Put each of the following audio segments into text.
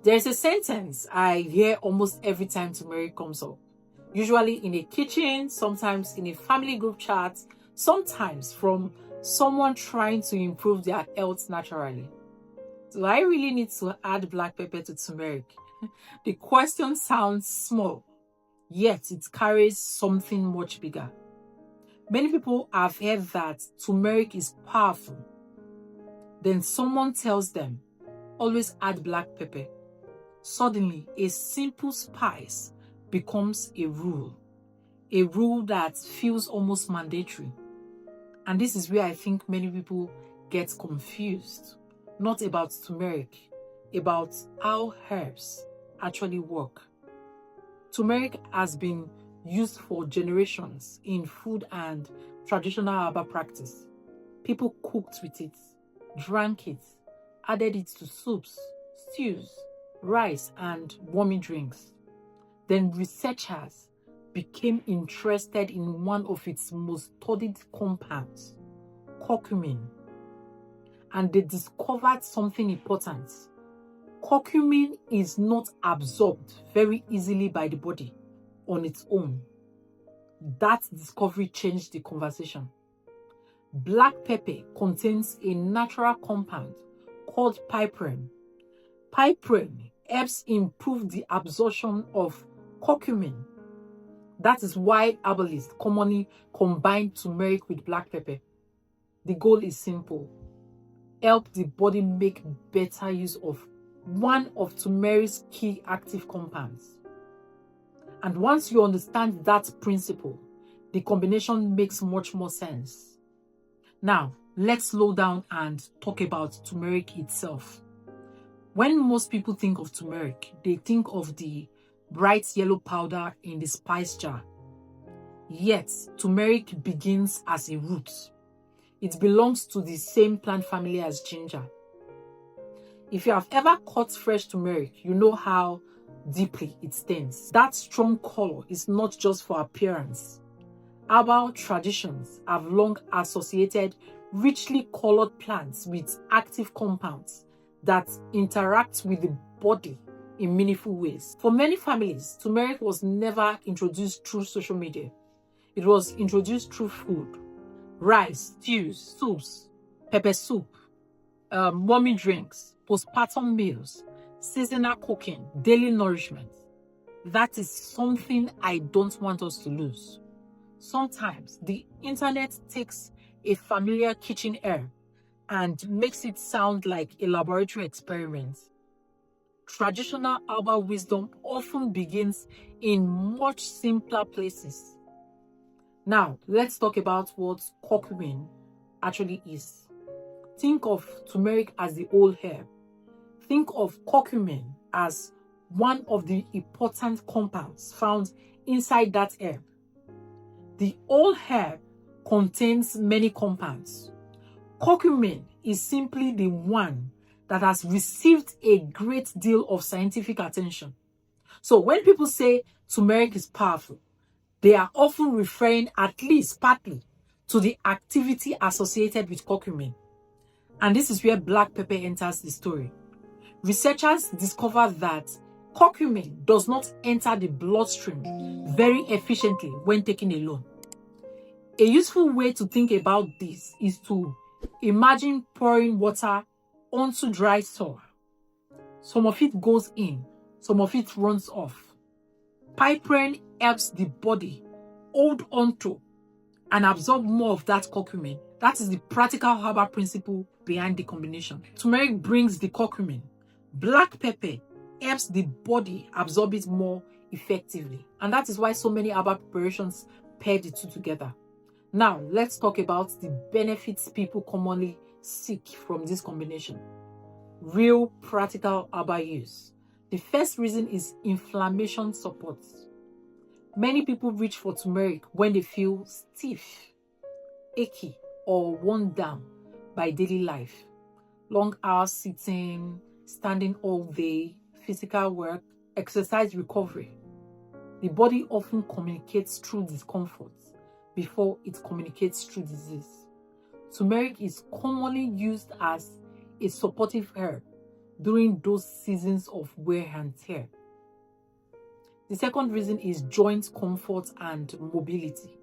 There's a sentence I hear almost every time turmeric comes up. Usually in a kitchen, sometimes in a family group chat, sometimes from someone trying to improve their health naturally. Do I really need to add black pepper to turmeric? The question sounds small, yet it carries something much bigger. Many people have heard that turmeric is powerful. Then someone tells them, always add black pepper. Suddenly, a simple spice becomes a rule that feels almost mandatory. And this is where I think many people get confused. Not about turmeric, about how herbs actually work. Turmeric has been used for generations in food and traditional herbal practice. People cooked with it, drank it, added it to soups, stews, rice, and warming drinks. Then researchers became interested in one of its most studied compounds, curcumin. And they discovered something important. Curcumin is not absorbed very easily by the body on its own. That discovery changed the conversation. Black pepper contains a natural compound called piperine. Piperine helps improve the absorption of curcumin. That is why herbalists commonly combine turmeric with black pepper. The goal is simple: help the body make better use of one of turmeric's key active compounds. And once you understand that principle, the combination makes much more sense. Now, let's slow down and talk about turmeric itself. When most people think of turmeric, they think of the bright yellow powder in the spice jar. Yet, turmeric begins as a root. It belongs to the same plant family as ginger. If you have ever cut fresh turmeric, you know how deeply it stains. That strong color is not just for appearance. Herbal traditions have long associated richly colored plants with active compounds that interact with the body in meaningful ways. For many families, turmeric was never introduced through social media. It was introduced through food: rice, stews, soups, pepper soup, warming drinks, postpartum meals, seasonal cooking, daily nourishment. That is something I don't want us to lose. Sometimes the internet takes a familiar kitchen herb and makes it sound like a laboratory experiment. Traditional herbal wisdom often begins in much simpler places. Now, let's talk about what curcumin actually is. Think of turmeric as the whole herb. Think of curcumin as one of the important compounds found inside that herb. The whole herb contains many compounds. Curcumin is simply the one that has received a great deal of scientific attention. So when people say turmeric is powerful, they are often referring, at least partly, to the activity associated with curcumin. And this is where black pepper enters the story. Researchers discovered that curcumin does not enter the bloodstream very efficiently when taken alone. A useful way to think about this is to imagine pouring water onto dry soil. Some of it goes in, some of it runs off. Piperine helps the body hold onto and absorb more of that curcumin. That is the practical herbal principle behind the combination. Turmeric brings the curcumin. Black pepper helps the body absorb it more effectively. And that is why so many herbal preparations pair the two together. Now, let's talk about the benefits people commonly seek from this combination. Real practical herbal use. The first reason is inflammation support. Many people reach for turmeric when they feel stiff, achy, or worn down by daily life. Long hours sitting, standing all day, physical work, exercise recovery. The body often communicates through discomfort before it communicates through disease. Turmeric is commonly used as a supportive herb during those seasons of wear and tear. The second reason is joint comfort and mobility.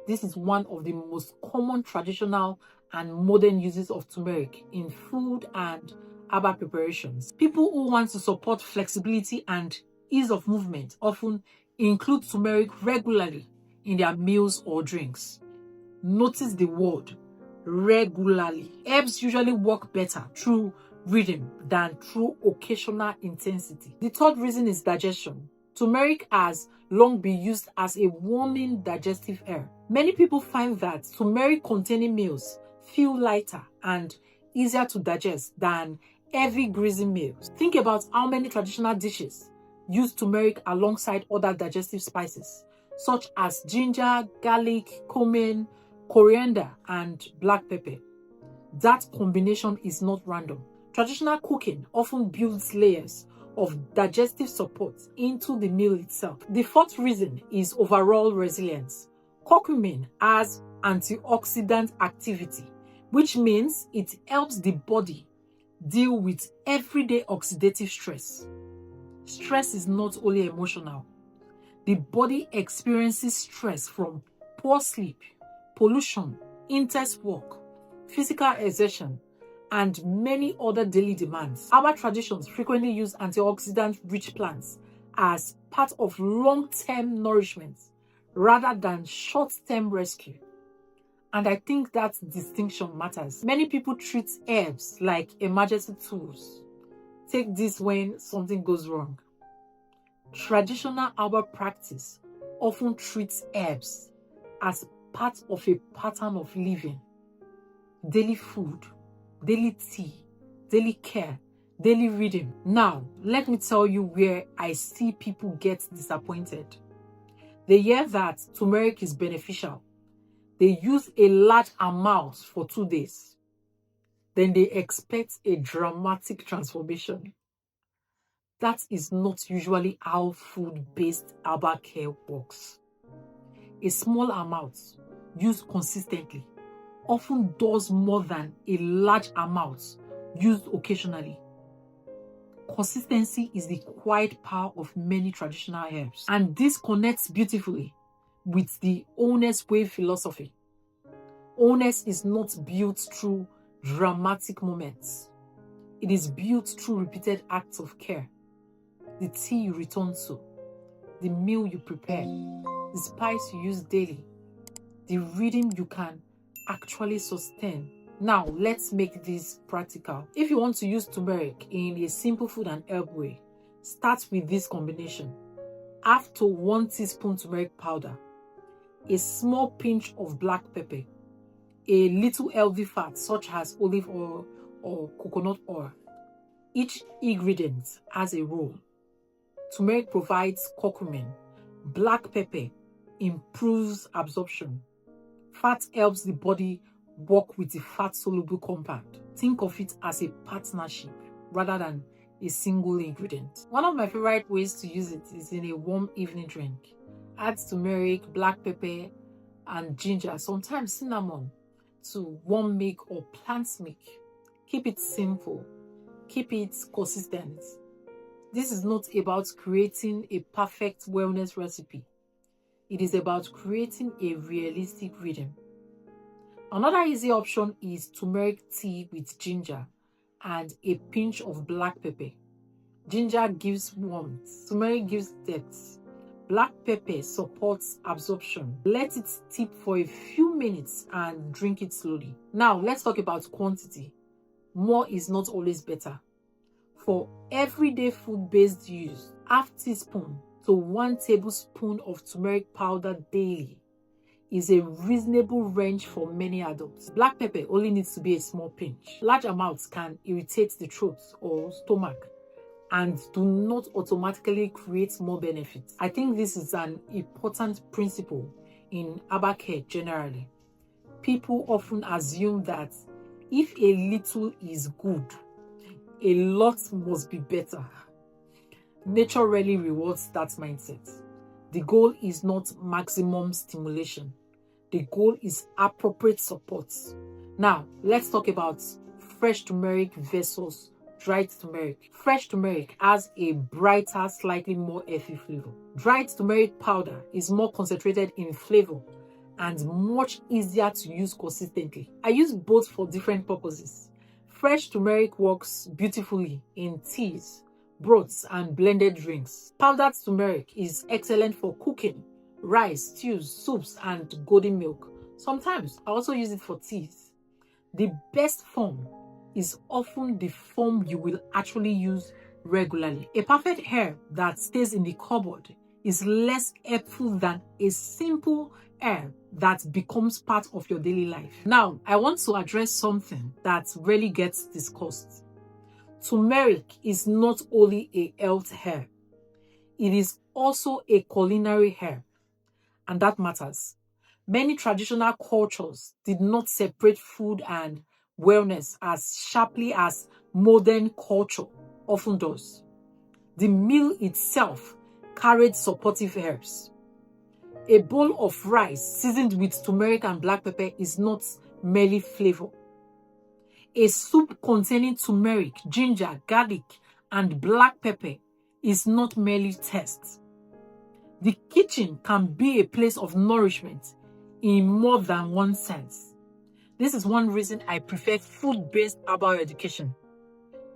This is one of the most common traditional and modern uses of turmeric in food and herbal preparations. People who want to support flexibility and ease of movement often include turmeric regularly in their meals or drinks. Notice the word regularly. Herbs usually work better through rhythm than through occasional intensity. The third reason is digestion. Turmeric has long been used as a warming digestive herb. Many people find that turmeric-containing meals feel lighter and easier to digest than heavy greasy meals. Think about how many traditional dishes use turmeric alongside other digestive spices, such as ginger, garlic, cumin, coriander, and black pepper. That combination is not random. Traditional cooking often builds layers of digestive support into the meal itself. The fourth reason is overall resilience. Curcumin has antioxidant activity, which means it helps the body deal with everyday oxidative stress. Stress is not only emotional. The body experiences stress from poor sleep, pollution, intense work, physical exertion, and many other daily demands. Our traditions frequently use antioxidant-rich plants as part of long-term nourishment rather than short-term rescue. And I think that distinction matters. Many people treat herbs like emergency tools. Take this when something goes wrong. Traditional herbal practice often treats herbs as part of a pattern of living. Daily food, daily tea, daily care, daily reading. Now, let me tell you where I see people get disappointed. They hear that turmeric is beneficial. They use a large amount for 2 days. Then they expect a dramatic transformation. That is not usually how food-based herbal care works. A small amount used consistently often does more than a large amount used occasionally. Consistency is the quiet power of many traditional herbs, and this connects beautifully with the wholeness way philosophy. Wholeness is not built through dramatic moments. It is built through repeated acts of care. The tea you return to, the meal you prepare, the spice you use daily, the reading you can actually sustain. Now, let's make this practical. If you want to use turmeric in a simple food and herb way, start with this combination. Half to 1 teaspoon turmeric powder, a small pinch of black pepper, a little healthy fat such as olive oil or coconut oil. Each ingredient has a role. Turmeric provides curcumin. Black pepper improves absorption. Fat helps the body work with the fat-soluble compound. Think of it as a partnership rather than a single ingredient. One of my favorite ways to use it is in a warm evening drink. Add turmeric, black pepper, and ginger, sometimes cinnamon, to warm milk or plant milk. Keep it simple. Keep it consistent. This is not about creating a perfect wellness recipe. It is about creating a realistic rhythm. Another easy option is turmeric tea with ginger and a pinch of black pepper. Ginger gives warmth. Turmeric gives depth. Black pepper supports absorption. Let it steep for a few minutes and drink it slowly. Now, let's talk about quantity. More is not always better. For everyday food-based use, half teaspoon to 1 tablespoon of turmeric powder daily is a reasonable range for many adults. Black pepper only needs to be a small pinch. Large amounts can irritate the throat or stomach and do not automatically create more benefits. I think this is an important principle in herbal care generally. People often assume that if a little is good, a lot must be better. Nature rarely rewards that mindset. The goal is not maximum stimulation. The goal is appropriate support. Now, let's talk about fresh turmeric versus dried turmeric. Fresh turmeric has a brighter, slightly more earthy flavor. Dried turmeric powder is more concentrated in flavor and much easier to use consistently. I use both for different purposes. Fresh turmeric works beautifully in teas, broths, and blended drinks. Powdered turmeric is excellent for cooking, rice, stews, soups, and golden milk. Sometimes I also use it for teas. The best form is often the form you will actually use regularly. A perfect herb that stays in the cupboard is less helpful than a simple herb that becomes part of your daily life. Now, I want to address something that rarely gets discussed. Turmeric is not only a health herb, it is also a culinary herb, and that matters. Many traditional cultures did not separate food and wellness as sharply as modern culture often does. The meal itself carried supportive herbs. A bowl of rice seasoned with turmeric and black pepper is not merely flavor. A soup containing turmeric, ginger, garlic, and black pepper is not merely taste. The kitchen can be a place of nourishment in more than one sense. This is one reason I prefer food-based herbal education.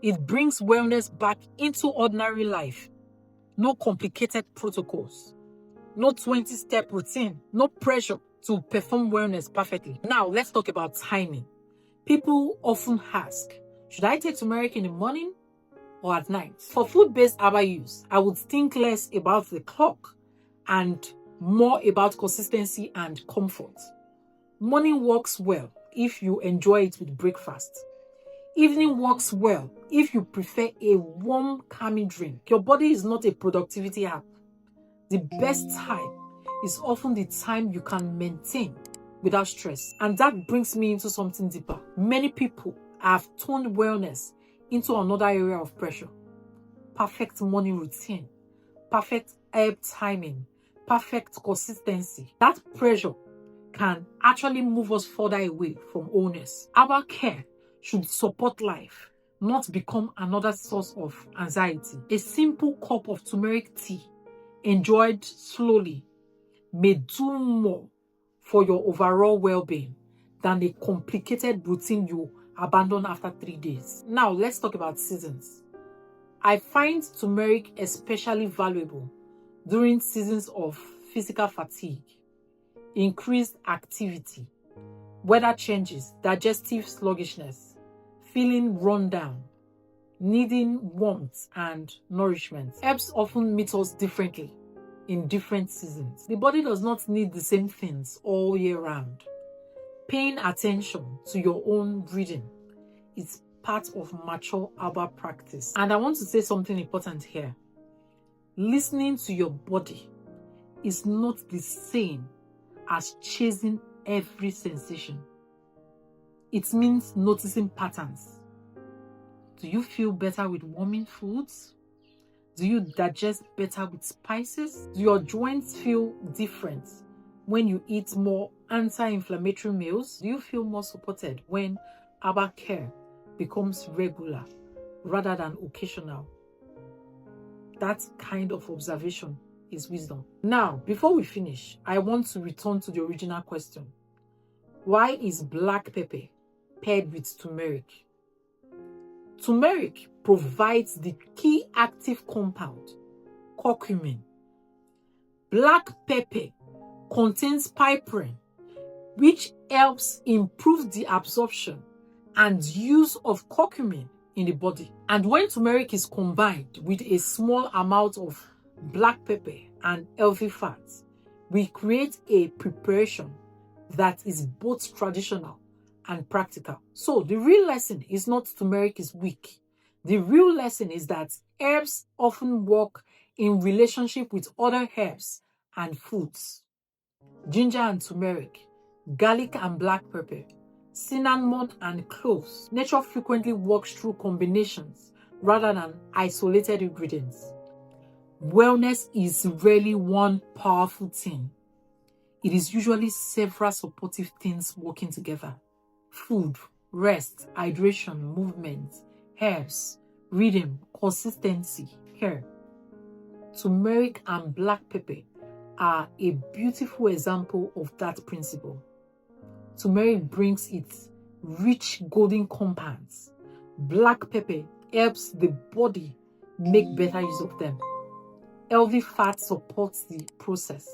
It brings wellness back into ordinary life. No complicated protocols. No 20-step routine. No pressure to perform wellness perfectly. Now, let's talk about timing. People often ask, should I take turmeric in the morning or at night? For food-based herbal use, I would think less about the clock and more about consistency and comfort. Morning works well if you enjoy it with breakfast. Evening works well if you prefer a warm, calming drink. Your body is not a productivity app. The best time is often the time you can maintain without stress. And that brings me into something deeper. Many people have turned wellness into another area of pressure. Perfect morning routine, perfect herb timing, perfect consistency. That pressure can actually move us further away from wholeness. Our care should support life, not become another source of anxiety. A simple cup of turmeric tea, enjoyed slowly, may do more for your overall well-being than a complicated routine you abandon after 3 days. Now, let's talk about seasons. I find turmeric especially valuable during seasons of physical fatigue, increased activity, weather changes, digestive sluggishness, feeling run down, needing warmth and nourishment. Herbs often meet us differently in different seasons. The body does not need the same things all year round. Paying attention to your own breathing is part of mature herbal practice. And I want to say something important here. Listening to your body is not the same as chasing every sensation. It means noticing patterns. Do you feel better with warming foods? Do you digest better with spices? Do your joints feel different when you eat more anti-inflammatory meals? Do you feel more supported when herbal care becomes regular rather than occasional? That kind of observation is wisdom. Now, before we finish, I want to return to the original question. Why is black pepper paired with turmeric? Turmeric provides the key active compound, curcumin. Black pepper contains piperine, which helps improve the absorption and use of curcumin in the body. And when turmeric is combined with a small amount of black pepper and healthy fats, we create a preparation that is both traditional and practical. So the real lesson is not turmeric is weak. The real lesson is that herbs often work in relationship with other herbs and foods. Ginger and turmeric, garlic and black pepper, cinnamon and cloves. Nature frequently works through combinations rather than isolated ingredients. Wellness is rarely one powerful thing. It is usually several supportive things working together. Food, rest, hydration, movement, herbs, rhythm, consistency, care. Turmeric and black pepper are a beautiful example of that principle. Turmeric brings its rich golden compounds. Black pepper helps the body make better use of them. Healthy fat supports the process.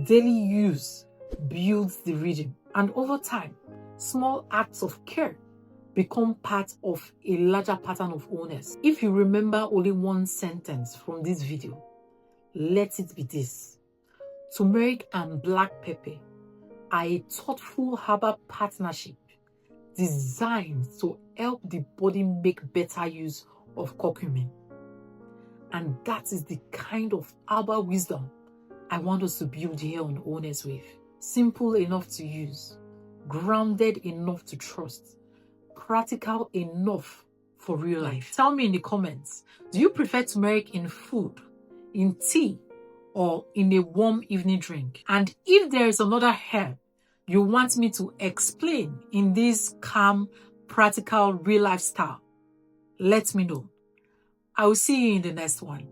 Daily use builds the rhythm. And over time, small acts of care become part of a larger pattern of wholeness. If you remember only one sentence from this video, let it be this: turmeric and black pepper are a thoughtful herbal partnership designed to help the body make better use of curcumin. And that is the kind of herbal wisdom I want us to build here on Wholeness Wave. Simple enough to use, grounded enough to trust, practical enough for real life. Tell me in the comments, do you prefer turmeric in food, in tea, or in a warm evening drink? And if there is another herb you want me to explain in this calm, practical, real life style, let me know. I will see you in the next one.